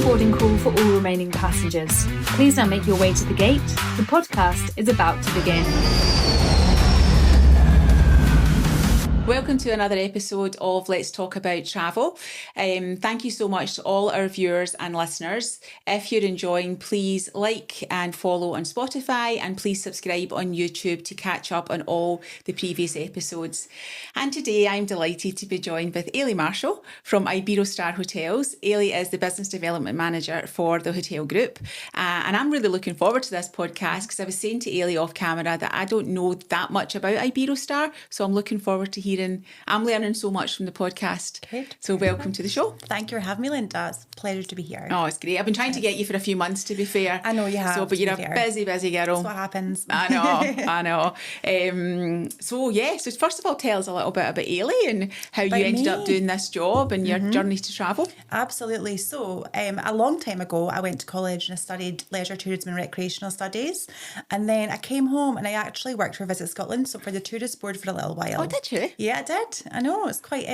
boarding call for all remaining passengers. Please now make your way to the gate. The podcast is about to begin. Welcome to another episode of Let's Talk About Travel. Thank you so much to all our viewers and listeners. If you're enjoying, please like and follow on Spotify, and please subscribe on YouTube to catch up on all the previous episodes. And today I'm delighted to be joined with Eilidh Marshall from Iberostar Hotels. Eilidh is the Business Development Manager for the hotel group. And I'm really looking forward to this podcast because I was saying to Eilidh off camera that I don't know that much about Iberostar. So I'm looking forward to hearing. I'm learning so much from the podcast. Good. So welcome to the show. Thank you for having me, Linda. It's a pleasure to be here. Oh, it's great. I've been trying to get you for a few months, to be fair. I know you have. So, but you're a busy girl. That's what happens. I know. So first of all, tell us a little bit about Eilidh and how you ended up doing this job and your journey to travel. Absolutely. So a long time ago, I went to college and I studied leisure, tourism and recreational studies. And then I came home and I actually worked for Visit Scotland, so for the tourist board for a little while. Oh, did you? Yeah, I did. I know. It's quite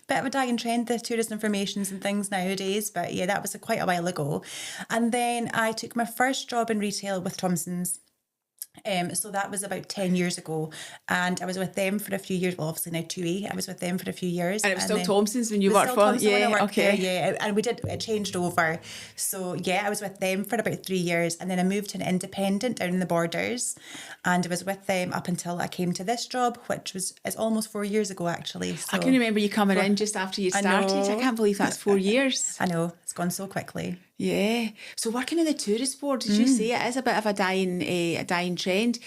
bit of a dying trend, the tourist informations and things nowadays. But yeah, that was quite a while ago. And then I took my first job in retail with Thompson's. So that was about 10 years ago, and I was with them for a few years. Well, obviously now 2E. I was with them for a few years. And it was still Thompson's when you worked for? Yeah, okay. There, yeah, and it changed over. So yeah, I was with them for about 3 years, and then I moved to an independent down in the Borders, and I was with them up until I came to this job, which is almost 4 years ago actually. So I can remember you coming in just after you started. I can't believe that's 4 years. I know, it's gone so quickly. Yeah. So working in the tourist board, as you say, it is a bit of a dying trend.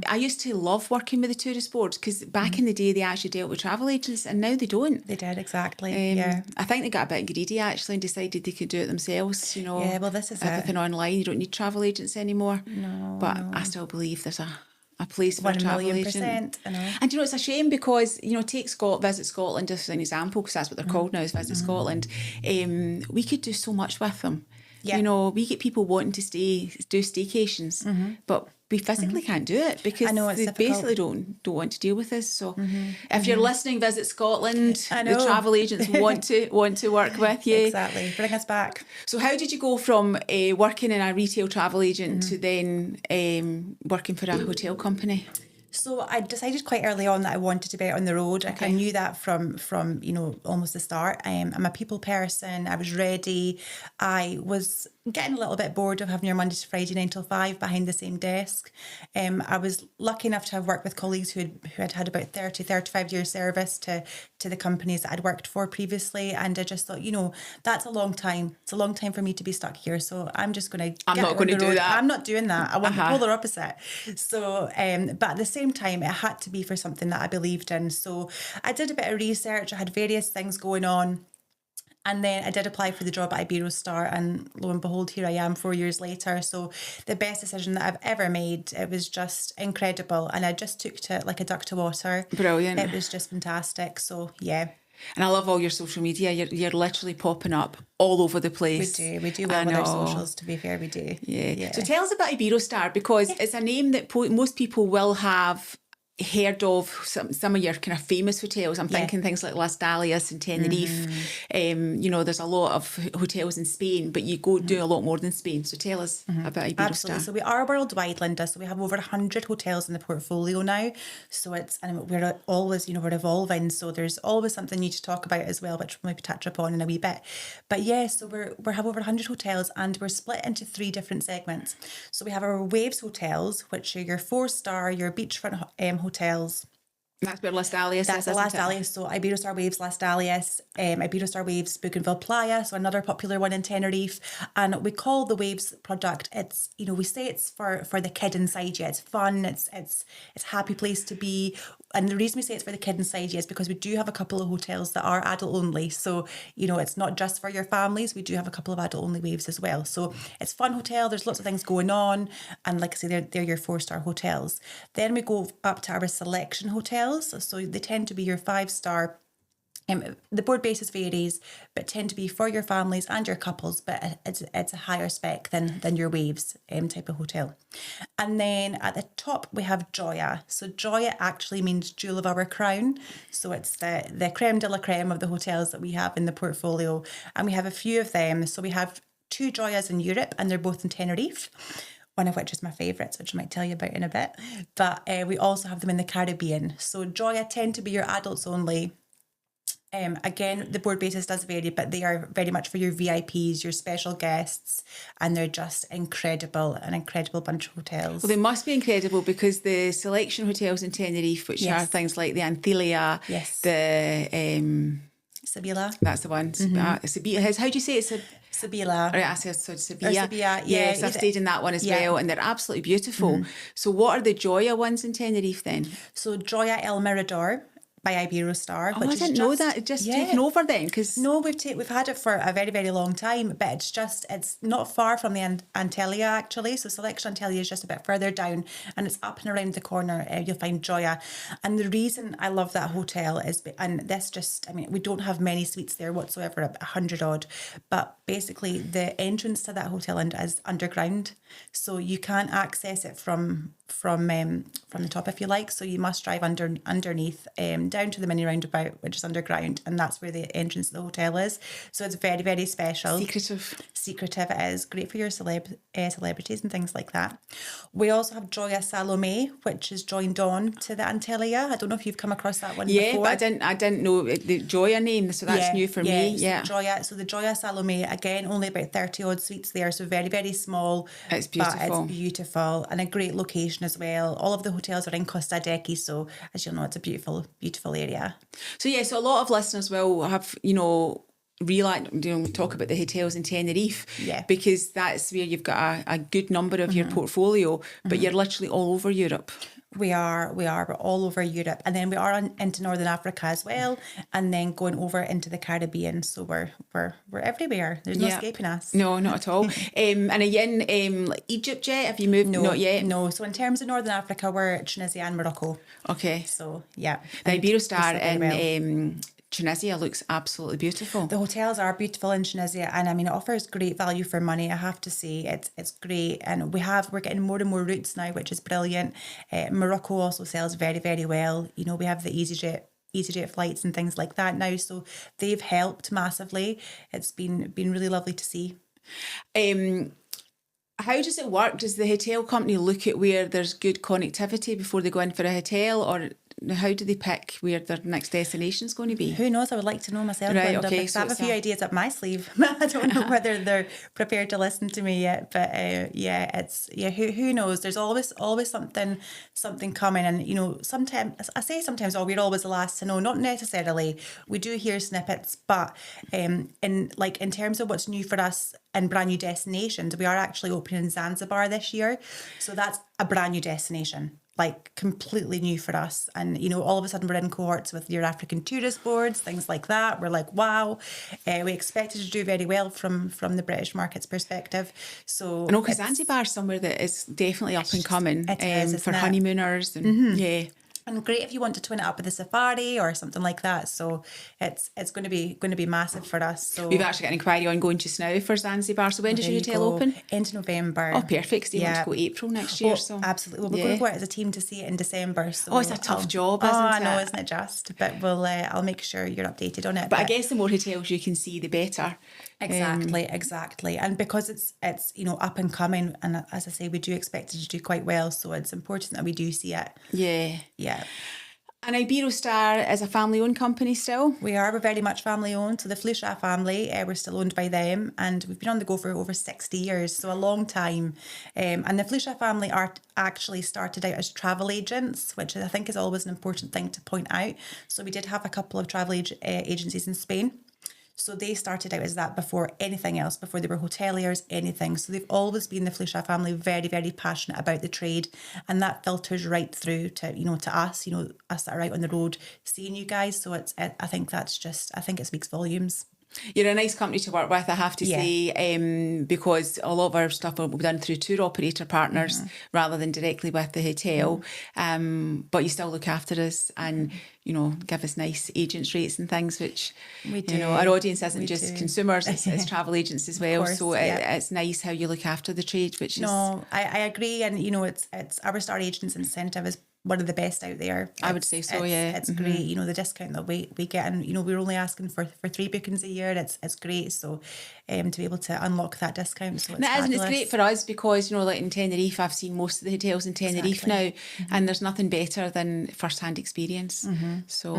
I used to love working with the tourist board because back in the day they actually dealt with travel agents, and now they don't. They did, exactly. Yeah. I think they got a bit greedy actually and decided they could do it themselves. You know. Yeah. Well, this is everything online. You don't need travel agents anymore. No. But I still believe there's a place for a travel agent. I know. And you know, it's a shame because, you know, take Visit Scotland as an example, because that's what they're called now, is Visit Scotland. We could do so much with them. Yeah. You know, we get people wanting to do staycations, but we physically can't do it because they basically don't want to deal with this. So if you're listening, Visit Scotland, the travel agents want to work with you. Exactly. Bring us back. So how did you go from working in a retail travel agent to then working for a hotel company? So I decided quite early on that I wanted to be out on the road. Okay. I knew that from you know, almost the start. I'm a people person. I was ready. I was getting a little bit bored of having your Monday to Friday 9 till 5 behind the same desk. I was lucky enough to have worked with colleagues who had about 35 years service to the companies that I'd worked for previously, and I just thought, you know, that's a long time. It's a long time for me to be stuck here, so I'm just going to. I'm not going to do that. I'm not doing that. I want the polar opposite. So, but at the same time, it had to be for something that I believed in. So I did a bit of research. I had various things going on. And then I did apply for the job at Iberostar, and lo and behold, here I am 4 years later. So the best decision that I've ever made. It was just incredible, and I just took to it like a duck to water. Brilliant. It was just fantastic. So yeah. And I love all your social media. You're literally popping up all over the place. We do well with our socials, to be fair, we do. Yeah. So tell us about Iberostar, because it's a name that most people will have heard of some of your kind of famous hotels. I'm thinking things like Las Dalias and Tenerife. You know, there's a lot of hotels in Spain, but you go do a lot more than Spain. So tell us about Iberostar. Absolutely. So we are worldwide, Linda. So we have over 100 hotels in the portfolio now. So we're always, you know, we're evolving. So there's always something new to talk about as well, which we'll maybe touch upon in a wee bit. But yeah, so we have over 100 hotels, and we're split into 3 different segments. So we have our Waves hotels, which are your 4-star, your beachfront hotels. That's where Las Dalias is. That's the Las Dalias. So Iberostar Waves Las Dalias, Iberostar Waves Bougainville Playa, so another popular one in Tenerife. And we call the Waves product, it's, you know, we say it's for the kid inside you. It's fun, it's a happy place to be. And the reason we say it's for the kid inside you is because we do have a couple of hotels that are adult only. So, you know, it's not just for your families. We do have a couple of adult only Waves as well. So it's fun hotel. There's lots of things going on. And like I say, they're your 4-star hotels. Then we go up to our selection hotels. So they tend to be your 5-star. The board basis varies, but tend to be for your families and your couples, but it's a higher spec than your Waves type of hotel. And then at the top we have Joya. So Joya actually means jewel of our crown. So it's the creme de la creme of the hotels that we have in the portfolio, and we have a few of them. So we have 2 Joyas in Europe, and they're both in Tenerife, one of which is my favourites, which I might tell you about in a bit. But we also have them in the Caribbean. So Joya tend to be your adults only. Again, the board basis does vary, but they are very much for your VIPs, your special guests, and they're just incredible, an incredible bunch of hotels. Well, they must be incredible because the selection hotels in Tenerife, which are things like the Antilia, the Sevilla. That's the one. Sevilla. How do you say it? Sevilla. Right, I said Sevilla. Sevilla, Yes, I've stayed in that one as well, and they're absolutely beautiful. So what are the Joya ones in Tenerife then? So Joya El Mirador by Iberostar. Oh, I didn't know that. It just taken over then? Cause... No, we've had it for a very, very long time, but it's not far from the Antilia actually. So Selection Antilia is just a bit further down, and it's up and around the corner. You'll find Joya. And the reason I love that hotel is, and this just, I mean, we don't have many suites there whatsoever, 100 odd, but basically the entrance to that hotel is underground. So you can't access it from the top, if you like. So you must drive underneath down to the mini roundabout, which is underground, and that's where the entrance to the hotel is. So it's very, very special. Secretive. It is great for your celebrities and things like that. We also have Joya Salome, which is joined on to the Antilia. I don't know if you've come across that one before. Yeah, but I didn't know the Joya name, so that's new for me. So the Joya Salome, again, only about 30 odd suites there, so very, very small. It's beautiful. But it's beautiful and a great location as well. All of the hotels are in Costa Decky, so as you'll know, it's a beautiful, beautiful area. So so a lot of listeners will have, talk about the hotels in Tenerife, because that's where you've got a good number of your portfolio, but you're literally all over Europe. We're all over Europe, and then we are into Northern Africa as well, and then going over into the Caribbean. So we're everywhere. There's no escaping us. No, not at all. And are you in Egypt yet? Have you moved? No, not yet. No. So in terms of Northern Africa, we're Tunisia and Morocco. Okay. So yeah, the Iberostar in Tunisia looks absolutely beautiful. The hotels are beautiful in Tunisia, and I mean it offers great value for money. I have to say it's great, and we're getting more and more routes now, which is brilliant. Morocco also sells very, very well. We have the EasyJet flights and things like that now, so they've helped massively. It's been really lovely to see. How does it work? Does the hotel company look at where there's good connectivity before they go in for a hotel, or how do they pick where their next destination is going to be? Who knows? I would like to know myself. Right, okay. So I have a few ideas up my sleeve. I don't know whether they're prepared to listen to me yet, but who knows? There's always something coming, and sometimes we're always the last to know. Not necessarily. We do hear snippets, but in terms of what's new for us and brand new destinations, we are actually opening in Zanzibar this year, so that's a brand new destination. Like completely new for us, and all of a sudden we're in cohorts with your African tourist boards, things like that. We're like, wow, we expected to do very well from the British market's perspective. So I know, because Zanzibar is somewhere that is definitely up and coming for honeymooners, and and great if you want to twin it up with a safari or something like that. So it's going to be massive for us. So we've actually got an inquiry ongoing just now for Zanzibar. So when does your hotel open? End of November. Oh, perfect. Do you want to go April next year? So absolutely. Well, we're going to go out as a team to see it in December. So it's a tough job, isn't it? I know, isn't it just? But I'll make sure you're updated on it. But I guess the more hotels you can see, the better. Exactly. And because it's up and coming, and as I say, we do expect it to do quite well, so it's important that we do see it. Yeah. And Iberostar is a family-owned company still? We're very much family-owned. So the Flusha family, we're still owned by them, and we've been on the go for over 60 years, so a long time. And the Flusha family actually started out as travel agents, which I think is always an important thing to point out. So we did have a couple of travel agencies in Spain. So they started out as that before anything else, before they were hoteliers, anything. So they've always been, the Flusha family, very, very passionate about the trade. And that filters right through to, to us, us that are out on the road seeing you guys. So I think it speaks volumes. You're a nice company to work with, I have to say, because a lot of our stuff will be done through tour operator partners rather than directly with the hotel. But you still look after us and, give us nice agents rates and things, which, we do. Our audience isn't just consumers, it's travel agents as well. Course, so it's nice how you look after the trade, which is... No, I agree. And, it's our Star Agents incentive is one of the best out there. I would say so, yeah. It's great, you know, the discount that we get, and, you know, we're only asking for 3 bookings a year. It's great. So to be able to unlock that discount. So it's And fabulous. it's great for us because, you know, like in Tenerife, I've seen most of the hotels in Tenerife now, and there's nothing better than first-hand experience. So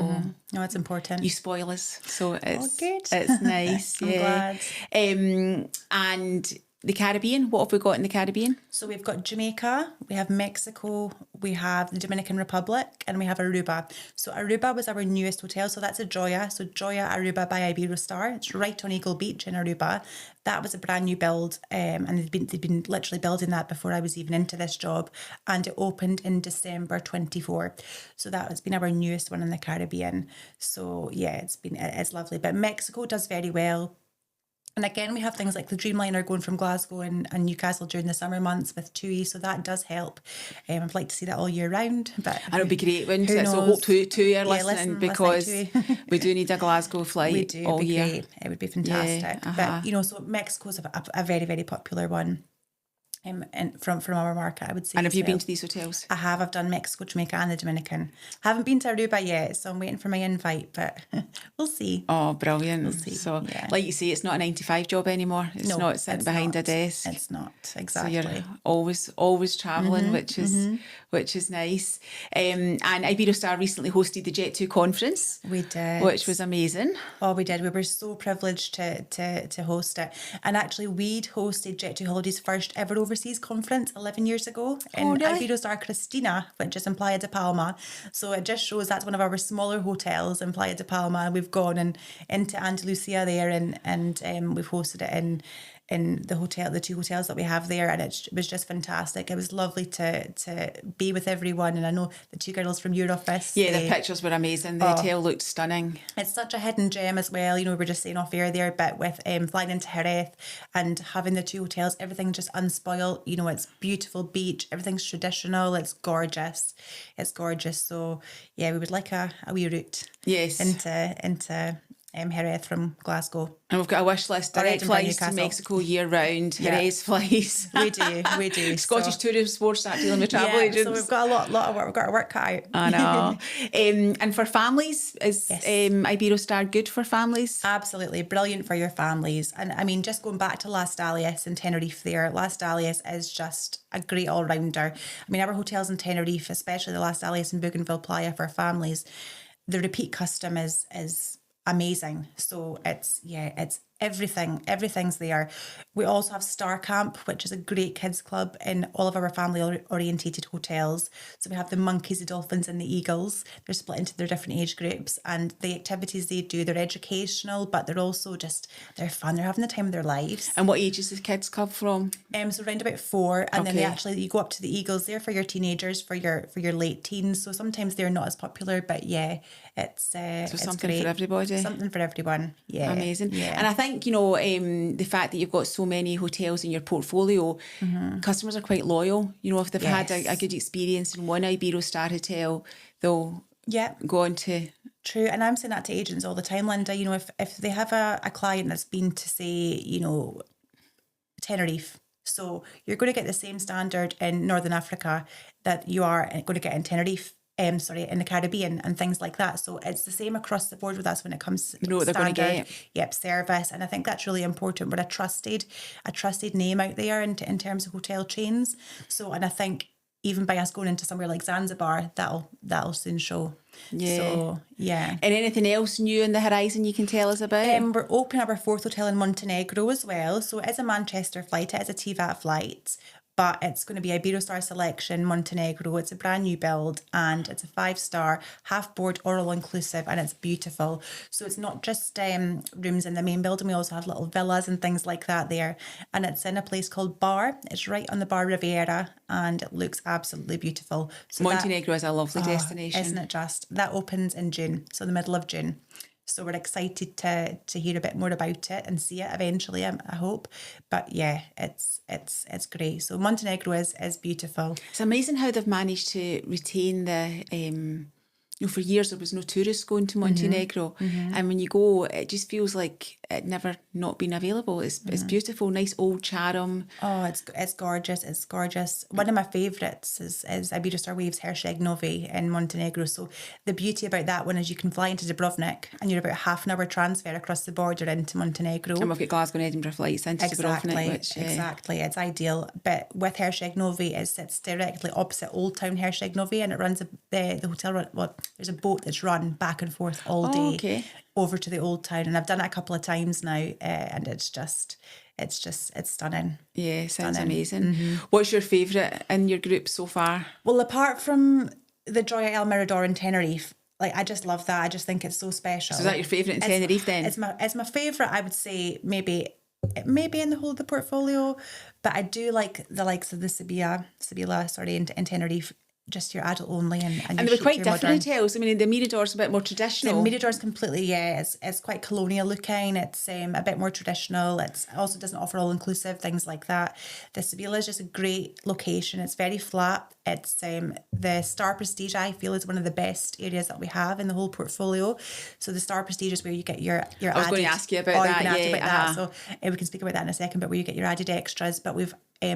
No, it's important. you spoil us. So it's good. it's nice. I'm yeah. glad. And the Caribbean, what have we got in the Caribbean? So we've got Jamaica, we have Mexico, we have the Dominican Republic, and we have Aruba. So Aruba was our newest hotel, so that's a Joya. So Joya Aruba by Iberostar. It's right on Eagle Beach in Aruba. That was a brand new build, and they'd been literally building that before I was even into this job, and it opened in December 24. So that has been our newest one in the Caribbean. So yeah, it's lovely. But Mexico does very well. And again, we have things like the Dreamliner going from Glasgow and Newcastle during the summer months with TUI, so that does help. I'd like to see that all year round. But And it'll be great, wouldn't it? So hope TUI are listening, because we do need a Glasgow flight we do, all year. Great. It would be fantastic. Yeah, But, you know, so Mexico's a very, very popular one. And from our market, I would say. And have you been to these hotels? I have. I've done Mexico, Jamaica, and the Dominican. Haven't been to Aruba yet, so I'm waiting for my invite, but we'll see. Oh, brilliant. We'll see. So, yeah. like you say, it's not a 9-to-5 job anymore. It's not sitting behind a desk. It's not, exactly. So you're always travelling, which is nice. And Iberostar recently hosted the Jet2 conference. We did. Which was amazing. Oh, we did. We were so privileged to host it. And actually, we'd hosted Jet2 Holidays' first ever overseas conference 11 years ago in Iberostar Cristina, which is in Playa de Palma. So it just shows that's one of our smaller hotels in Playa de Palma. We've gone into Andalusia there, and we've hosted it in the 2 hotels that we have there, and it was just fantastic. It was lovely to be with everyone, and I know the 2 girls from your office. Yeah, the pictures were amazing. The hotel looked stunning. It's such a hidden gem as well. You know, we were just saying off air there, but with flying into Jerez and having the 2 hotels, everything just unspoiled. You know, it's beautiful beach, everything's traditional, it's gorgeous. So yeah, we would like a wee route. Yes. Into Jerez from Glasgow. And we've got a wish list: direct flights to Mexico year round, Jerez flights. We do. Scottish Tourist Board start dealing with travel agents. So we've got a lot of work. We've got our work cut out. I know. And for families, is Iberostar good for families? Absolutely, brilliant for your families. And I mean, just going back to Las Dalias in Tenerife there, Las Dalias is just a great all-rounder. I mean, our hotels in Tenerife, especially the Las Dalias and Bougainville Playa for families, the repeat custom is amazing. So it's everything's there. We also have Star Camp, which is a great kids club in all of our family orientated hotels. So we have the monkeys, the dolphins, and the eagles. They're split into their different age groups, and the activities they do, they're educational, but they're also they're fun. They're having the time of their lives. And what age is the kids club from? So around about 4, and then you go up to the eagles. They're for your teenagers, for your late teens. So sometimes they're not as popular, but yeah, it's something great. for everybody. Something for everyone. Yeah, amazing. Yeah. And I think, you know, the fact that you've got so many hotels in your portfolio, customers are quite loyal. You know, if they've had a good experience in one Iberostar hotel, they'll go on to... True, and I'm saying that to agents all the time, Linda. You know, if they have a client that's been to, say, you know, Tenerife, so you're going to get the same standard in Northern Africa that you are going to get in Tenerife. In the Caribbean and things like that. So it's the same across the board with us when it comes to what they're going to get. Yep, service. And I think that's really important. We're a trusted name out there in terms of hotel chains. So, and I think even by us going into somewhere like Zanzibar, that'll soon show. Yeah. So, yeah. And anything else new on the horizon you can tell us about? We're opening up our 4th hotel in Montenegro as well. So it is a Manchester flight. It is a TVAT flight. But it's going to be Iberostar Selection Montenegro. It's a brand new build, and it's a 5-star, half-board, oral inclusive, and it's beautiful. So it's not just rooms in the main building. We also have little villas and things like that there. And it's in a place called Bar. It's right on the Bar Riviera, and it looks absolutely beautiful. So Montenegro is a lovely destination. Isn't it just? That opens in June, so the middle of June. So we're excited to hear a bit more about it and see it eventually, I hope. But yeah, it's great. So Montenegro is beautiful. It's amazing how they've managed to retain the for years there was no tourists going to Montenegro. And when you go, it just feels like it never not been available. It's beautiful, nice old Chatham. Oh, it's gorgeous. It's gorgeous. One of my favourites is Iberostar Waves Hersheg Novi in Montenegro. So the beauty about that one is you can fly into Dubrovnik and you're about half an hour transfer across the border into Montenegro. And we've got Glasgow and Edinburgh flights into Dubrovnik. Exactly. It's ideal. But with Hersheg Novi, it sits directly opposite Old Town Hersheg Novi, and it runs the hotel. Well, there's a boat that's run back and forth all day over to the Old Town, and I've done it a couple of times now, and it's stunning. Yeah, sounds amazing. What's your favourite in your group so far? Well, apart from the Joya El Mirador in Tenerife, like, I just love that. I just think it's so special. So is that your favourite in Tenerife then? It's my favourite, I would say, maybe in the whole of the portfolio, but I do like the likes of the Sevilla, in Tenerife, just your adult only, and they were quite different hotels. I mean, the Mirador's a bit more traditional. The Mirador's completely, it's quite colonial looking. It's a bit more traditional. It also doesn't offer all inclusive things like that. The Sevilla is just a great location. It's very flat. It's the Star Prestige, I feel, is one of the best areas that we have in the whole portfolio. So the Star Prestige is where you get your I was going to ask you about that. That. So we can speak about that in a second, but where you get your added extras. But we've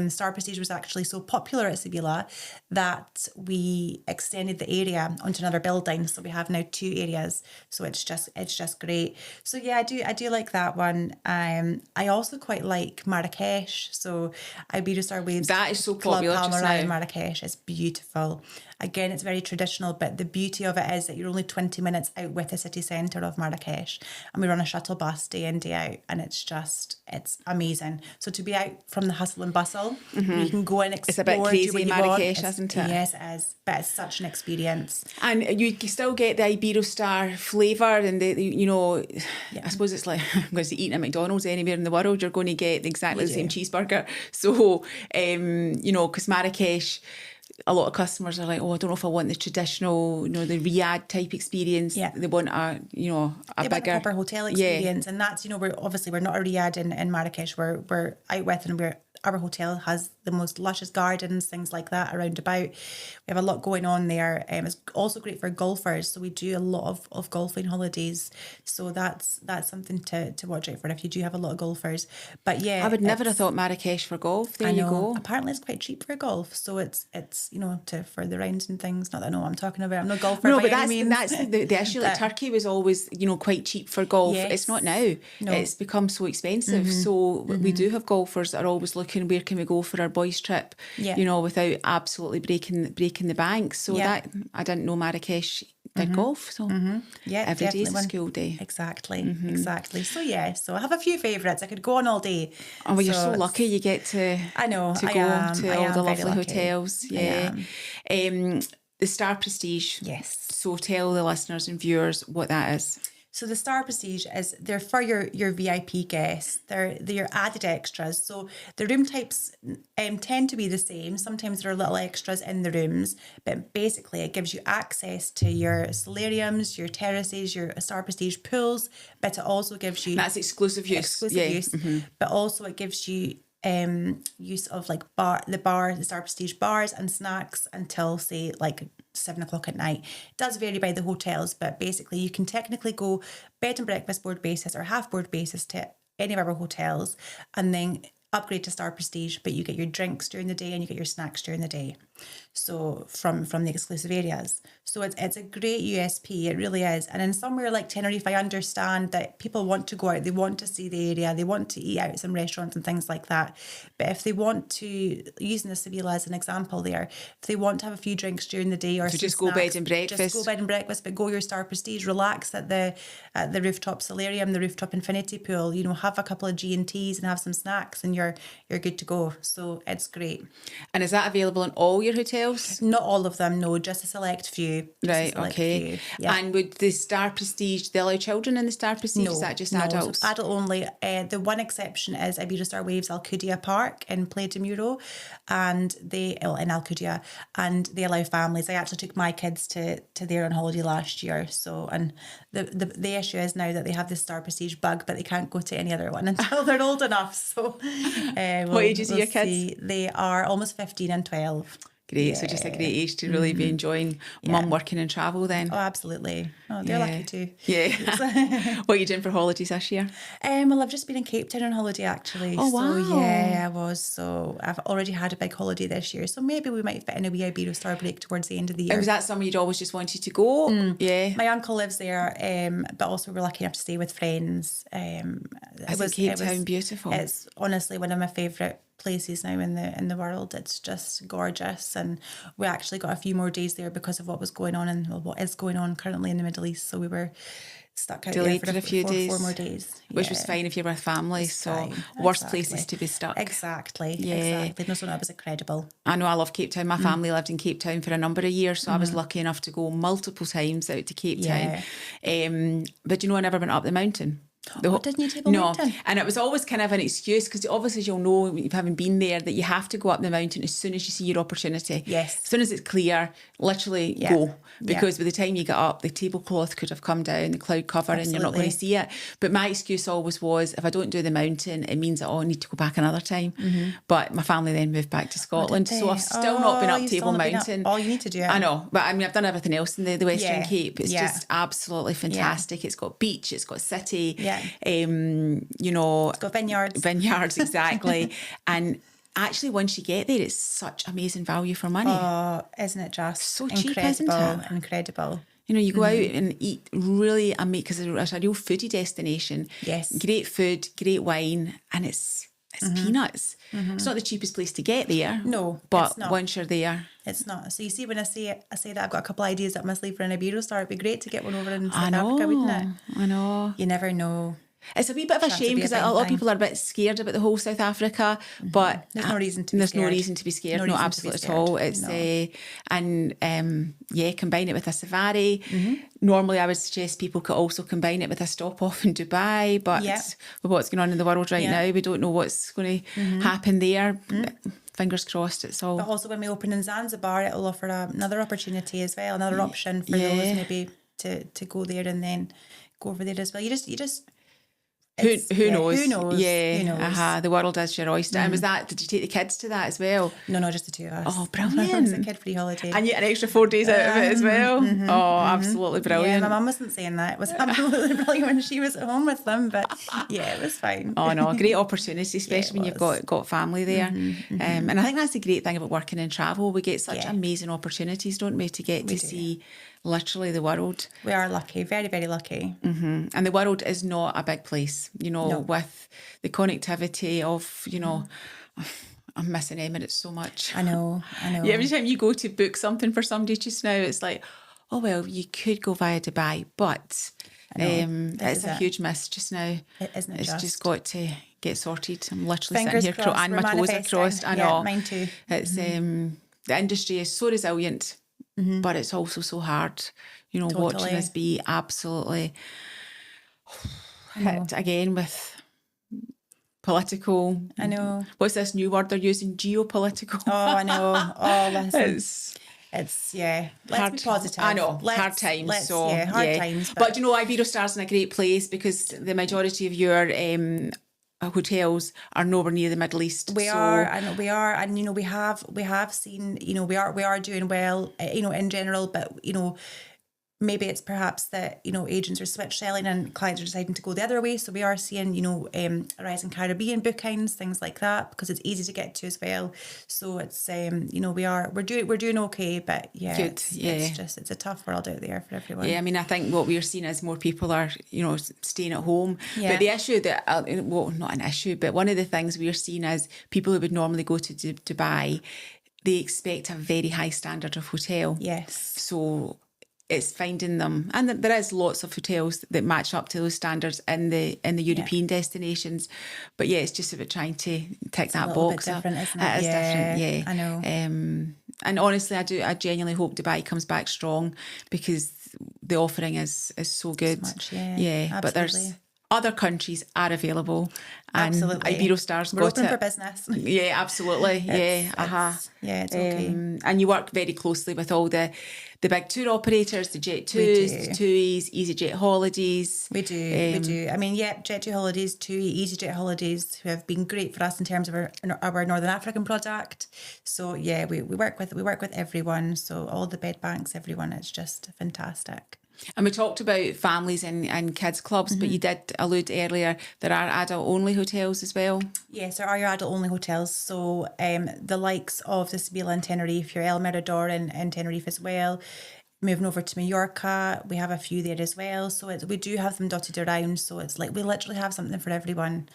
Star Prestige was actually so popular at Sevilla that we extended the area onto another building. So we have now 2 areas. So it's just great. So yeah, I do like that one. I also quite like Marrakesh. So Iberostar Waves. That is so popular just now. In Marrakesh. It's beautiful. Again, it's very traditional, but the beauty of it is that you're only 20 minutes out with the city centre of Marrakesh, and we run a shuttle bus day in, day out, and it's amazing. So to be out from the hustle and bustle, you can go and explore. It's a bit crazy, Marrakesh, isn't it? Yes, it is, but it's such an experience. And you still get the Iberostar flavour, and I suppose it's like, I'm going to say eating at McDonald's anywhere in the world, you're going to get exactly the same cheeseburger. So, because Marrakesh, a lot of customers are like, oh, I don't know if I want the traditional, the Riyadh type experience. Yeah. They want a bigger, want a proper hotel experience, and that's we're not a Riyadh in Marrakesh. We're out with, and our hotel has the most luscious gardens, things like that around about. We have a lot going on there. It's also great for golfers, so we do a lot of golfing holidays. So that's something to watch out for if you do have a lot of golfers. But yeah, I would never have thought Marrakesh for golf. There you go. Apparently, it's quite cheap for golf, so it's for the rounds and things. Not that I know what I'm talking about. I'm no golfer. No, but that's the issue. Like Turkey was always quite cheap for golf. Yes. It's not now. No. It's become so expensive. So we do have golfers that are always looking, where can we go for our boys' trip? Yeah. Without absolutely breaking the bank. So that I didn't know Marrakesh did golf. So yeah, every day is a school day. Exactly. So I have a few favourites. I could go on all day. Oh, well, you're so lucky you get to. I know. To go to all the lovely hotels. Yeah. The Star Prestige. Yes. So tell the listeners and viewers what that is. So the Star Prestige they're for your VIP guests. They're your added extras. So the room types tend to be the same. Sometimes there are little extras in the rooms, but basically it gives you access to your solariums, your terraces, your Star Prestige pools, but it also gives you... That's exclusive use. But also it gives you use of like the Star Prestige bars and snacks until, say, like 7 o'clock at night. It does vary by the hotels, but basically you can technically go bed and breakfast board basis or half board basis to any of our hotels and then upgrade to Star Prestige, but you get your drinks during the day and you get your snacks during the day. So from the exclusive areas. So it's a great USP, it really is. And in somewhere like Tenerife, I understand that people want to go out, they want to see the area, they want to eat out at some restaurants and things like that. But if they want to, using the Sevilla as an example there, if they want to have a few drinks during the day or so just go bed and breakfast. Just go bed and breakfast, but go your Star Prestige, relax at the rooftop solarium, the rooftop infinity pool, have a couple of G&Ts and have some snacks and you're good to go. So it's great. And is that available in all your hotels? Not all of them, no, just a select few. Right, okay. Yeah. And would the Star Prestige, they allow children in the Star Prestige? Is that just adults? So adult only. The one exception is Iberostar Waves Alcudia Park in Playa de Muro, and in Alcudia, and they allow families. I actually took my kids to there on holiday last year. So, and the issue is now that they have the Star Prestige bug, but they can't go to any other one until they're old enough. So, what ages are your kids? They are almost 15 and 12. Great. So just a great age to really be enjoying mum working and travel then. Oh, absolutely. Oh, they're lucky too. Yeah. What are you doing for holidays this year? Well, I've just been in Cape Town on holiday actually. Oh, wow. So yeah, I was. So I've already had a big holiday this year. So maybe we might fit in a wee Iberostar break towards the end of the year. Was that somewhere you'd always just wanted to go? Yeah. My uncle lives there, but also we're lucky enough to stay with friends. Cape Town beautiful? It's honestly one of my favourite places now in the world. It's just gorgeous, and we actually got a few more days there because of what was going on and what is going on currently in the Middle East. So we were stuck out delayed there for a few days. 4 more days, which was fine if you're with family. It's so fine. worst Exactly. places to be stuck. Exactly. No, so that was incredible. I know I love Cape Town. My family lived in Cape Town for a number of years, so I was lucky enough to go multiple times out to Cape Town. But I never went up the mountain. Didn't you Table Mountain? And it was always kind of an excuse because obviously you'll know if you haven't been there that you have to go up the mountain as soon as you see your opportunity. Yes. As soon as it's clear, literally go. Because by the time you get up, the tablecloth could have come down, the cloud cover, and you're not going to see it. But my excuse always was, if I don't do the mountain, it means that I need to go back another time. But my family then moved back to Scotland, so I've still not been up Table Mountain. Oh, you need to do it. I know, but I mean, I've done everything else in the Western Cape. It's just absolutely fantastic. It's got beach, it's got city. It's got vineyards, exactly. And actually, once you get there, it's such amazing value for money. Oh, isn't it just so incredible? cheap, isn't it? Incredible. You go out and eat really amazing because it's a real foodie destination. Yes. Great food, great wine, and it's peanuts. It's not the cheapest place to get there. No, but it's not. once you're there, it's not. So you see, when I say that I've got a couple of ideas up my sleeve for an Iberostar, it'd be great to get one over in South Africa, wouldn't it? I know. You never know. It's a wee bit of a shame because a lot of people are a bit scared about the whole South Africa, but there's no reason to be there's scared. no reason to be scared, No not reason absolutely to at be all. scared. Combine it with a safari. Normally, I would suggest people could also combine it with a stop off in Dubai, but with what's going on in the world right now, we don't know what's going to happen there. Fingers crossed, it's all. But also, when we open in Zanzibar, it'll offer another opportunity as well, another option for those maybe to go there and then go over there as well. You just. Who knows? Who knows? Yeah. Who knows? The world is your oyster. And did you take the kids to that as well? No, just the two of us. Oh, brilliant. It was a kid-free holiday. And you get an extra 4 days out of it as well? Absolutely brilliant. Yeah, my mum wasn't saying that. It was absolutely brilliant when she was at home with them, but it was fine. Oh, no, great opportunity, especially when you've got family there. And I think that's the great thing about working in travel. We get such amazing opportunities, don't we, to get to see literally the world. We are lucky, very, very lucky. And the world is not a big place, with the connectivity of, I'm missing Emirates so much. I know. Yeah, every time you go to book something for somebody just now, it's like, oh, well, you could go via Dubai, but it's a huge miss just now. Isn't it? It's just got to get sorted. I'm literally Fingers sitting here crossed, and my toes are crossed. I know. Yeah, mine too. It's the industry is so resilient, but it's also so hard. Watching us be absolutely hit again with political. I know. What's this new word they're using? Geopolitical. Oh, I know. Oh, listen. It's Let's be positive. I know, hard times. Hard times. But Iberostar's in a great place because the majority of your hotels are nowhere near the Middle East. We are, and we have seen, we are doing well, in general, but maybe it's perhaps that, agents are switch selling and clients are deciding to go the other way. So we are seeing, a rise in Caribbean bookings, things like that, because it's easy to get to as well. So it's, we're doing okay, but Good. It's a tough world out there for everyone. Yeah, I mean, I think what we're seeing is more people are, staying at home. Yeah. But the issue that, not an issue, but one of the things we're seeing is people who would normally go to Dubai, they expect a very high standard of hotel. Yes. So it's finding them, and there is lots of hotels that match up to those standards in the European destinations, but it's just about trying to tick that box. Bit different, isn't it? It is different, yeah. I know. And honestly, I genuinely hope Dubai comes back strong because the offering is so good. Absolutely. But there's other countries are available. And Absolutely. Iberostar's We're got open it. for business. Yeah, absolutely. It's okay. And you work very closely with all the big tour operators, the Jet2s, the TUIs, EasyJet Holidays. We do. I mean, Jet2 Holidays, TUI, EasyJet Holidays, who have been great for us in terms of our Northern African product. So yeah, we work with everyone. So all the bed banks, everyone. It's just fantastic. And we talked about families and kids clubs, but you did allude earlier there are adult-only hotels as well. Yes, there are your adult-only hotels. So the likes of the Sevilla and Tenerife, your El Mirador in Tenerife as well. Moving over to Mallorca, we have a few there as well. So we do have them dotted around. So it's like we literally have something for everyone.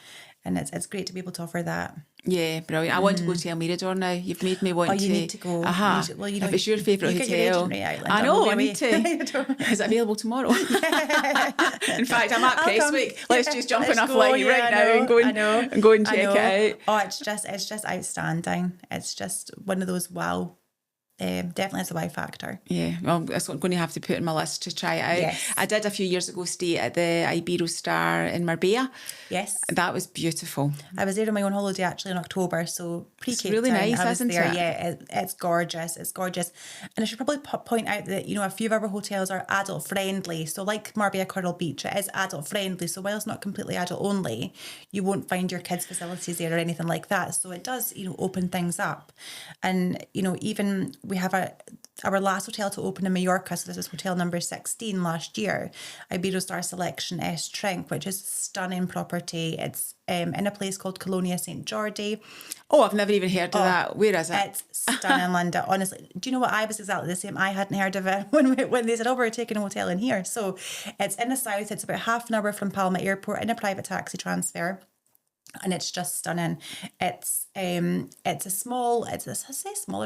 And it's great to be able to offer that. Yeah, brilliant. I want to go to El Mirador now. You've made me want to. Oh, you need to go. If it's your favourite hotel. Get your agent right, I know, I need to. Is it available tomorrow? In fact, I'm at Press Week. Let's just jump on a flight right now and go and check it out. Oh, it's just outstanding. It's just one of those wow. Definitely has a wow factor. Yeah, well, that's what I'm going to have to put in my list to try it out. Yes. I did a few years ago stay at the Iberostar in Marbella. Yes. That was beautiful. I was there on my own holiday actually in October, so pre-Cape really Town, nice, I was isn't there. it? Yeah, it's gorgeous. It's gorgeous. And I should probably point out that, a few of our hotels are adult friendly. So like Marbella Coral Beach, it is adult friendly. So while it's not completely adult only, you won't find your kids' facilities there or anything like that. So it does, open things up. And, even we have our last hotel to open in Mallorca, so this is hotel number 16 last year, Iberostar Selection S Trink, which is a stunning property. It's in a place called Colonia St. Jordi. Oh, I've never even heard of that. Where is it? It's stunning, Linda. Honestly, do you know what? I was exactly the same. I hadn't heard of it when they said, "Oh, we're taking a hotel in here." So it's in the south. It's about half an hour from Palma Airport in a private taxi transfer. And it's just stunning. It's a smaller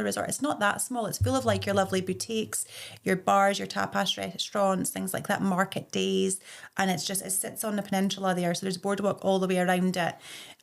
resort. It's not that small. It's full of like your lovely boutiques, your bars, your tapas restaurants, things like that, market days. And it sits on the peninsula there. So there's boardwalk all the way around it.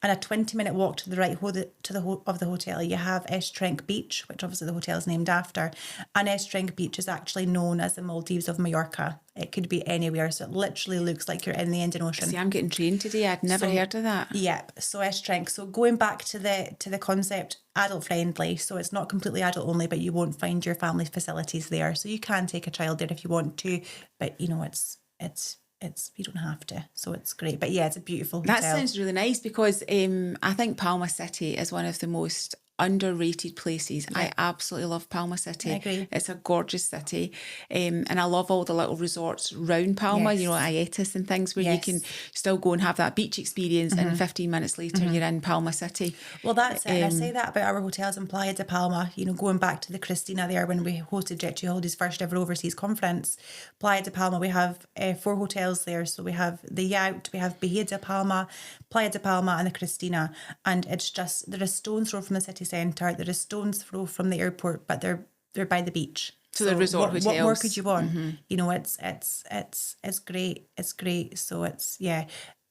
And a 20-minute walk to the right of the hotel, you have Estrenc Beach, which obviously the hotel is named after. And Estrenc Beach is actually known as the Maldives of Mallorca. It could be anywhere, so it literally looks like you're in the Indian Ocean. See, I'm getting trained today. I'd never heard of that. Yep. So Estrenc. So going back to the concept, adult friendly. So it's not completely adult only, but you won't find your family facilities there. So you can take a child there if you want to, but it's you don't have to, so it's great. But yeah, it's a beautiful hotel. That sounds really nice because I think Palma City is one of the most underrated places. Yeah. I absolutely love Palma City. I agree. It's a gorgeous city, and I love all the little resorts around Palma. Yes. Ietis and things where you can still go and have that beach experience, and 15 minutes later you're in Palma City. Well, that's it. And I say that about our hotels in Playa de Palma. Going back to the Cristina there when we hosted Jet2 Holidays' first ever overseas conference. Playa de Palma, we have 4 hotels there. So we have the Yacht, we have Bahia de Palma, Playa de Palma, and the Cristina. And it's just there is stone's throw from the city centre. There is stone's throw from the airport, but they're by the beach. So the resort hotels. What more could you want? It's great. It's great. So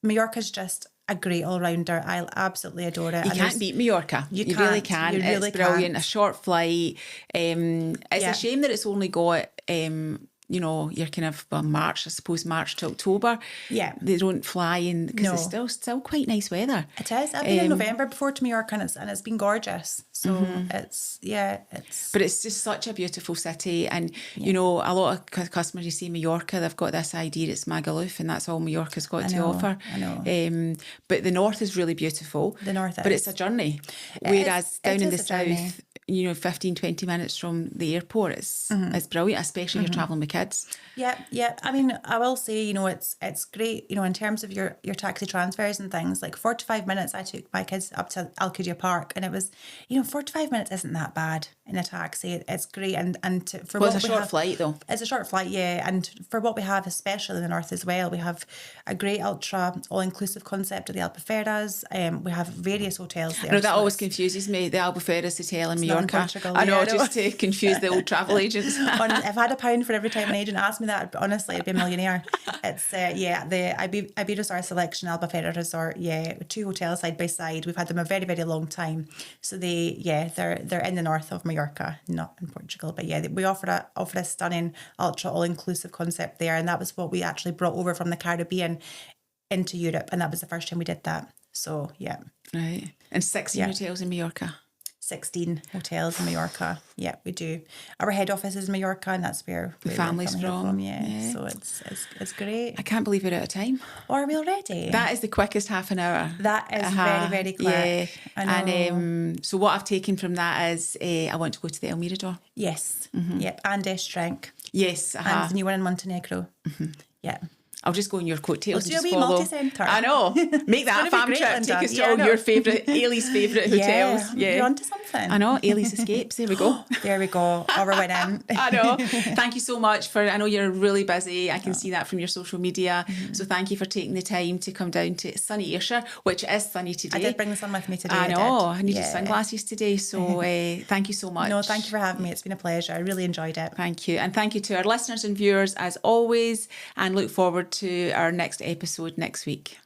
Mallorca's just a great all-rounder. I absolutely adore it. You can't beat Mallorca. You really can't. It's brilliant. A short flight. It's a shame that it's only got you're kind of March to October. Yeah. They don't fly in because it's still quite nice weather. It is. I've been in November before to Mallorca and it's been gorgeous. So it's. But it's just such a beautiful city, and a lot of customers you see Mallorca, they've got this idea it's Magaluf and that's all Mallorca's got to offer. I know. But the north is really beautiful. The north is. But it's a journey. Whereas down in the south, 15, 20 minutes from the airport, it's brilliant, especially if you're travelling with kids. Yeah. I mean, I will say, it's great, in terms of your taxi transfers and things, like 45 minutes I took my kids up to Alcudia Park, and it was, 45 minutes isn't that bad in a taxi. It's great. It's a short flight though. It's a short flight, yeah. And for what we have, especially in the north as well, we have a great ultra all-inclusive concept of the Albuferas. We have various hotels there. I know that always confuses me, the Albuferas Hotel in Mallorca. I know, just to confuse the old travel agents. If I had £1 for every time an agent asked me that, honestly, I'd be a millionaire. It's the Iberostar Selection Albufera Resort. 2 hotels side by side. We've had them a very, very long time. So they're in the north of Mallorca, not in Portugal. But we offer a stunning ultra all inclusive concept there, and that was what we actually brought over from the Caribbean into Europe, and that was the first time we did that. So yeah. Right. And 16 hotels in Mallorca. 16 hotels in Mallorca. Yeah, we do. Our head office is Mallorca, and that's where The family's from. Yeah. So it's great. I can't believe we're out of time. Are we already? That is the quickest half an hour. That is very, very quick. Yeah. I know. And so what I've taken from that is I want to go to the El Mirador. Yes. Yep. And Estranc. Yes. And the new one in Montenegro. Yeah. I'll just go on your coattails and We'll just do a wee follow. multi-centre. I know. Make that a gonna be fam great, trip. Linda. Take us to Yeah, I all know. your favourite, Eilidh's favourite hotels. Yeah. You're onto something. I know. Eilidh's Escapes. There we go. There we go. Oh, we're winning. I know. Thank you so much I know you're really busy. I can see that from your social media. So thank you for taking the time to come down to sunny Ayrshire, which is sunny today. I did bring the sun with me today. I know. I needed Yeah. sunglasses today. So thank you so much. No, thank you for having me. It's been a pleasure. I really enjoyed it. Thank you. And thank you to our listeners and viewers as always, and look forward to our next episode next week.